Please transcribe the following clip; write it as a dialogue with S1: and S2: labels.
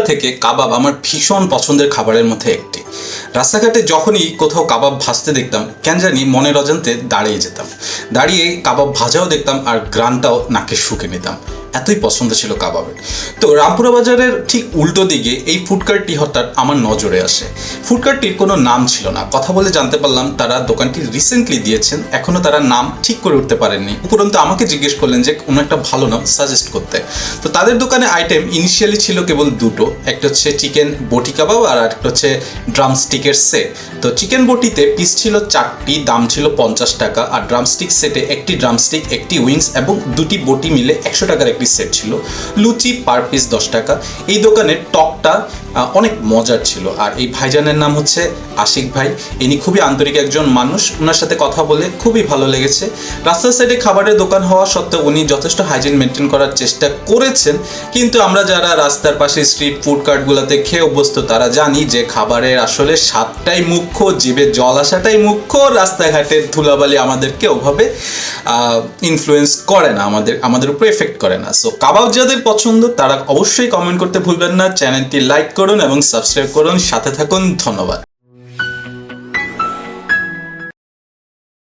S1: থেকে কাবাব আমার ভীষণ পছন্দের খাবারের মধ্যে একটি। রাস্তাঘাটে যখনই কোথাও কাবাব ভাজতে দেখতাম কেন জানি মনের অজান্তে দাঁড়িয়ে যেতাম, দাঁড়িয়ে কাবাব ভাজাও দেখতাম আর গ্রানটাও নাকে শুকে নিতাম, এতই পছন্দ ছিল কাবাবের। তো রামপুরা বাজারের ঠিক উল্টো দিকে এই ফুডকার্টটি হঠাৎ আমার নজরে আসে। ফুডকার্টটির কোনো নাম ছিল না, কথা বলে জানতে পারলাম তারা দোকানটি রিসেন্টলি দিয়েছেন, এখনও তারা নাম ঠিক করে উঠতে পারেননি। উপরন্তু আমাকে জিজ্ঞেস করলেন যে কোনো একটা ভালো নাম সাজেস্ট করতে। তো তাদের দোকানে আইটেম ইনিশিয়ালি ছিল কেবল দুটো, একটা হচ্ছে চিকেন বটি কাবাব আর একটা হচ্ছে ড্রামস্টিকের সেট। তো চিকেন বটিতে পিস ছিল 4টি, দাম ছিল 50 টাকা, আর ড্রামস্টিক সেটে একটি ড্রামস্টিক, একটি উইংস এবং দুটি বটি মিলে 100 টাকার একটি সেট ছিল। লুচি পার পিস 10 টাকা। এই দোকানের টকটা অনেক মজার ছিল। আর এই ভাইজানের নাম হচ্ছে আশিক ভাই, ইনি খুবই আন্তরিক একজন মানুষ, ওনার সাথে কথা বলে খুবই ভালো লেগেছে। রাস্তার সাইডে খাবারের দোকান হওয়া সত্ত্বেও উনি যথেষ্ট হাইজিন মেনটেন করার চেষ্টা করেছেন, কিন্তু আমরা যারা রাস্তার পাশে স্ট্রিট ফুড কার্টগুলোতে খেয়ে অভ্যস্ত তারা জানি যে খাবারের আসলে স্বাদটাই মুখ্য, জিভে জল আসাটাই মুখ্য। রাস্তাঘাটের ধুলাবালি আমাদেরকে ওভাবে ইনফ্লুয়েন্স করে না, আমাদের উপর এফেক্ট করে না। সো কাবাব যাদের পছন্দ তারা অবশ্যই কমেন্ট করতে ভুলবেন না, চ্যানেলটি লাইক করুন এবং সাবস্ক্রাইব করুন, সাথে থাকুন। ধন্যবাদ।